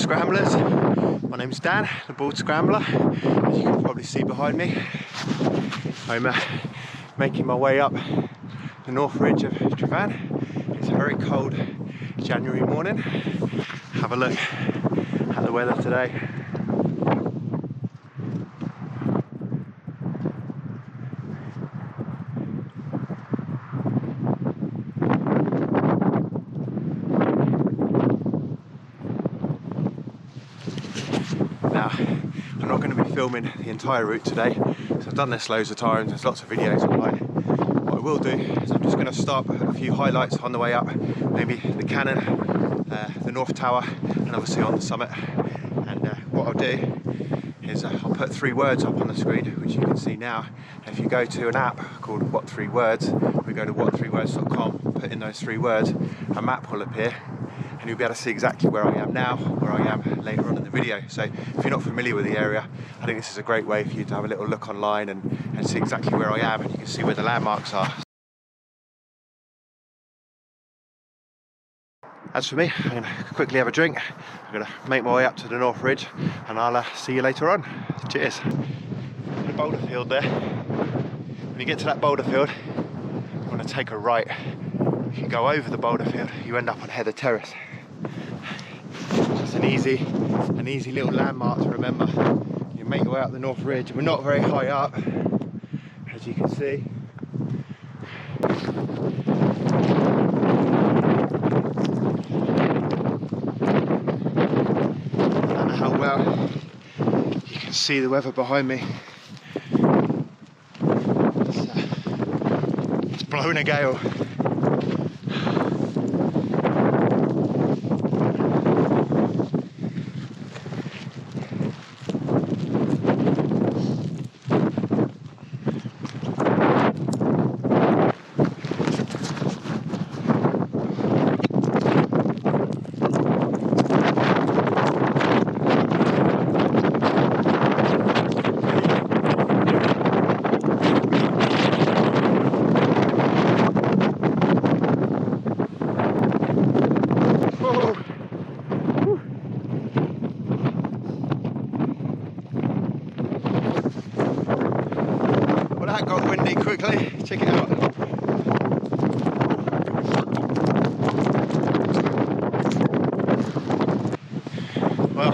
Scramblers. My name's Dan, the Bald Scrambler. As you can probably see behind me, I'm making my way up the north ridge of Tryfan. It's a very cold January morning. Have a look at the weather today. Now, I'm not going to be filming the entire route today, because I've done this loads of times, there's lots of videos online. What I will do is I'm just going to stop at a few highlights on the way up, maybe the cannon, the North Tower, and obviously on the summit. And what I'll do is I'll put 3 words up on the screen, which you can see now. And if you go to an app called What 3 Words, we go to what3words.com, put in those 3 words, a map will appear. And you'll be able to see exactly where I am now, where I am later on in the video. So if you're not familiar with the area, I think this is a great way for you to have a little look online and see exactly where I am, and you can see where the landmarks are. As for me, I'm going to quickly have a drink. I'm going to make my way up to the North Ridge, and I'll see you later on. Cheers. The boulder field there. When you get to that boulder field, you want to take a right. If you go over the boulder field, you end up on Heather Terrace. It's an easy little landmark to remember. You make your way up the North Ridge. We're not very high up, as you can see. I don't know how well you can see the weather behind me. It's blowing a gale. That got windy quickly. Check it out. Well,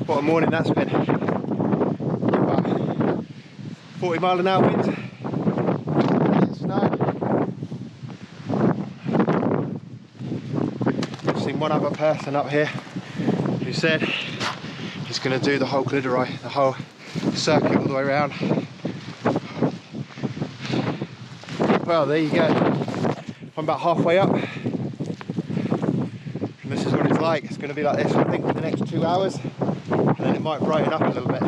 what a morning that's been. About 40-mile-an-hour wind. Snow. I've seen one other person up here who said he's going to do the whole glideri, the whole circuit all the way around. Well, there you go. I'm about halfway up, and this is what it's like. It's going to be like this, I think, for the next 2 hours, and then it might brighten up a little bit.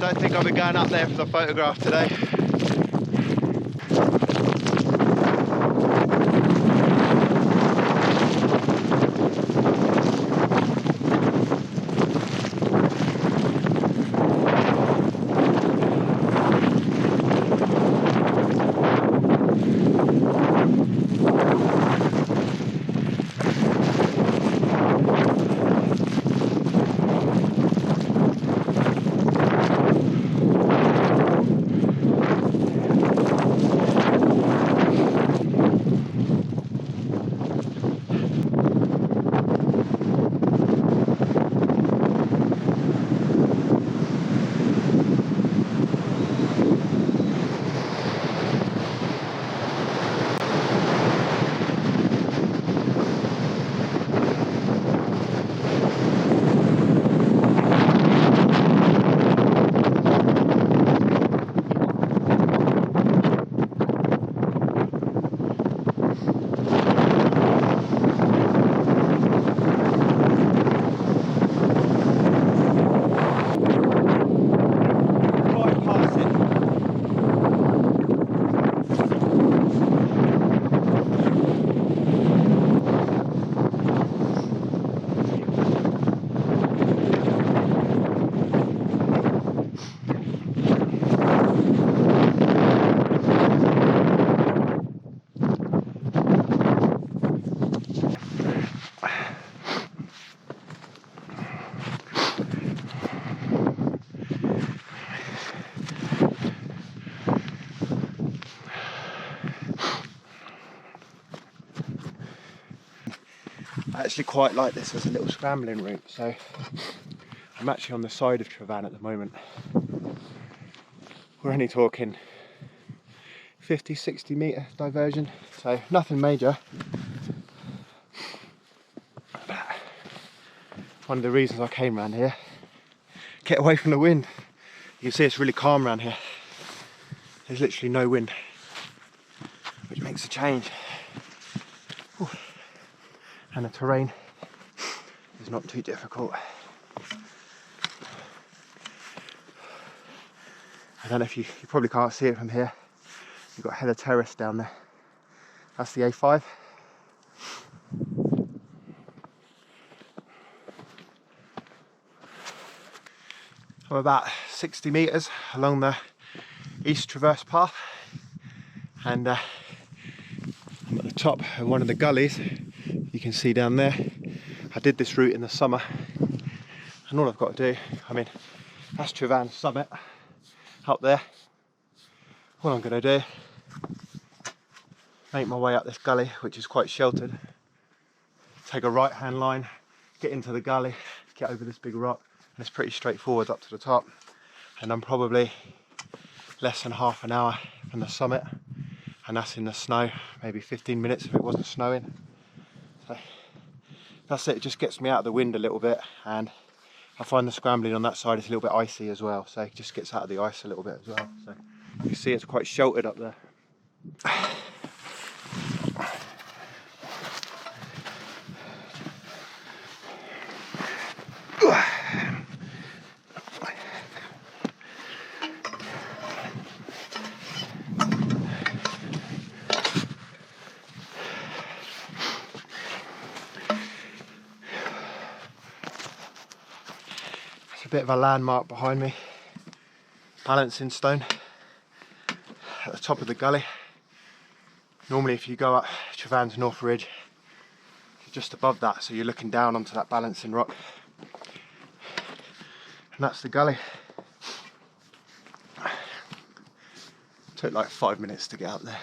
don't think I'll be going up there for the photograph today. I actually quite like this as a little scrambling route, so I'm actually on the side of Tryfan at the moment. We're only talking 50-60 metre diversion, so nothing major. But one of the reasons I came around here, get away from the wind. You can see it's really calm around here. There's literally no wind, which makes a change. Whew. And the terrain is not too difficult. I don't know if you probably can't see it from here. You've got Heather Terrace down there. That's the A5. I'm about 60 metres along the East Traverse path, and I'm at the top of one of the gullies. You can see down there. I did this route in the summer, and all I've got to do, I mean, that's Tryfan summit up there. All I'm going to do, make my way up this gully, which is quite sheltered, take a right hand line, get into the gully, get over this big rock, and it's pretty straightforward up to the top. And I'm probably less than half an hour from the summit, and that's in the snow, maybe 15 minutes if it wasn't snowing. So that's it. It just gets me out of the wind a little bit, and I find the scrambling on that side is a little bit icy as well, so it just gets out of the ice a little bit as well. So you can see it's quite sheltered up there. A bit of a landmark behind me, balancing stone at the top of the gully. Normally if you go up Tryfan's North Ridge, you're just above that, so you're looking down onto that balancing rock, and that's the gully. Took like 5 minutes to get up there.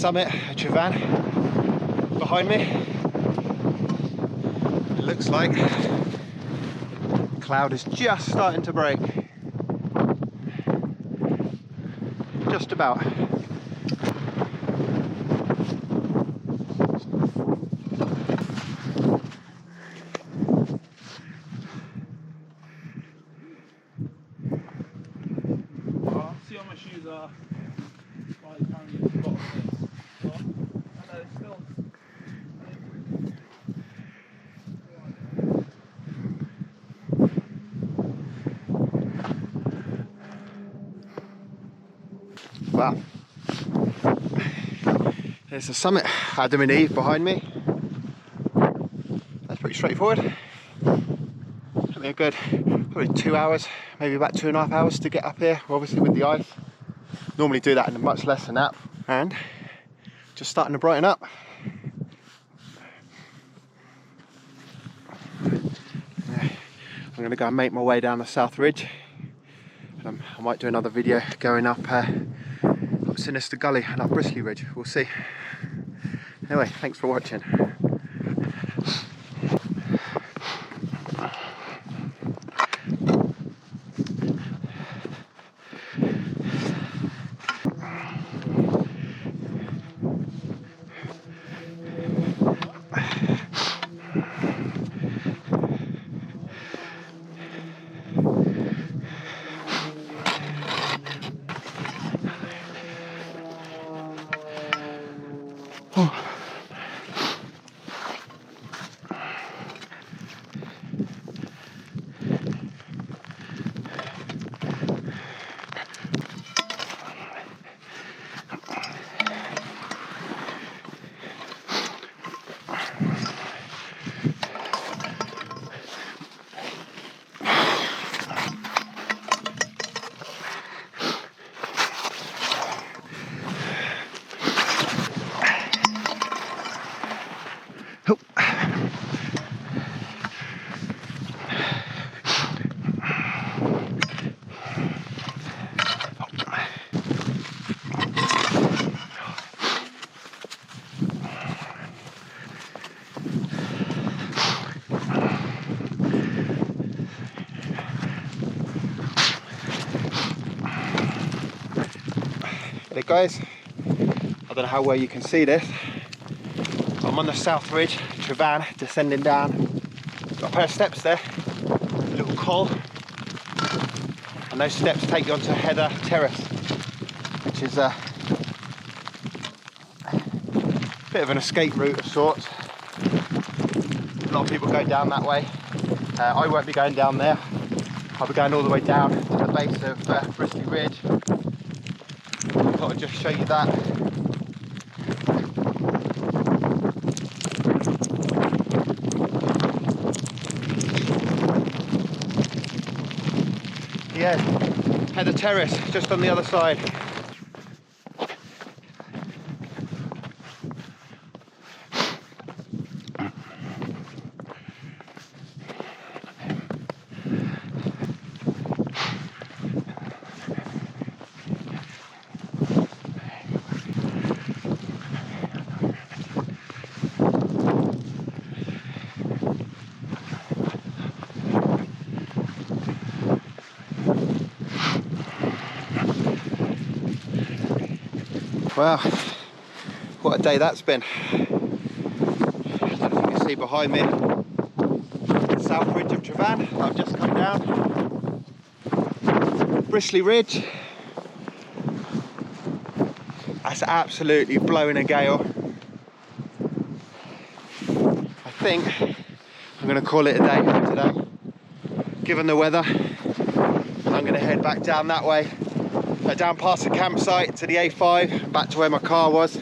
summit of Tryfan behind me. It looks like the cloud is just starting to break. Just about. See how my shoes are by the time you get to the bottom of this. So, I know it's still. Wow. There's the summit, Adam and Eve behind me. That's pretty straightforward. Took me a good probably 2 hours, maybe about 2.5 hours to get up here, obviously with the ice. Normally do that in much less than that. And just starting to brighten up. I'm going to go and make my way down the South Ridge. I might do another video going up Sinister Gully and up Bristly Ridge, we'll see. Anyway, thanks for watching. Hey guys, I don't know how well you can see this. I'm on the South Ridge, Tryfan, descending down. Got a pair of steps there, a little col, and those steps take you onto Heather Terrace, which is a bit of an escape route of sorts. A lot of people go down that way. I won't be going down there. I'll be going all the way down to the base of Bristly Ridge. I thought I'd just show you that. Yeah, Heather Terrace, just on the other side. Wow, what a day that's been. I don't know if you can see behind me the South Ridge of Tryfan. I've just come down. Bristly Ridge. That's absolutely blowing a gale. I think I'm going to call it a day for today. Given the weather, I'm going to head back down that way. Down past the campsite to the A5, back to where my car was.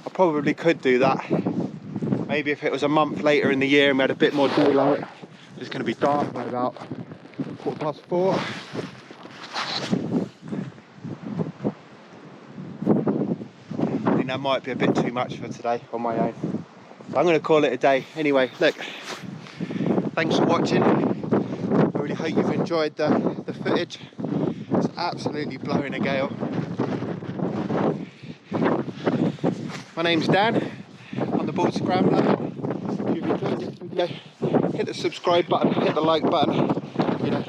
I probably could do that. Maybe if it was a month later in the year and we had a bit more daylight. It's going to be dark by about 4:15. I think that might be a bit too much for today on my own. So I'm going to call it a day. Anyway, look, thanks for watching. I really hope you've enjoyed the footage. It's absolutely blowing a gale. my name's Dan. I'm the Bald Scrambler. If you've enjoyed this video, hit the subscribe button, hit the like button. You know,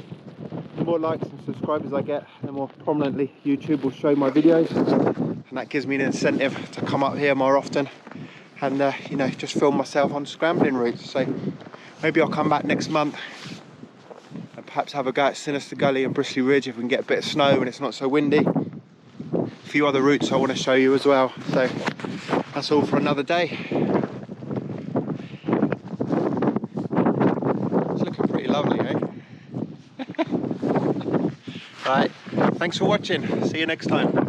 the more likes and subscribers I get, the more prominently YouTube will show my videos, and that gives me an incentive to come up here more often and you know, just film myself on scrambling routes. So maybe I'll come back next month and perhaps have a go at Sinister Gully and Bristly Ridge if we can get a bit of snow and it's not so windy. A few other routes I want to show you as well. So that's all for another day. It's looking pretty lovely, eh? Right, thanks for watching. See you next time.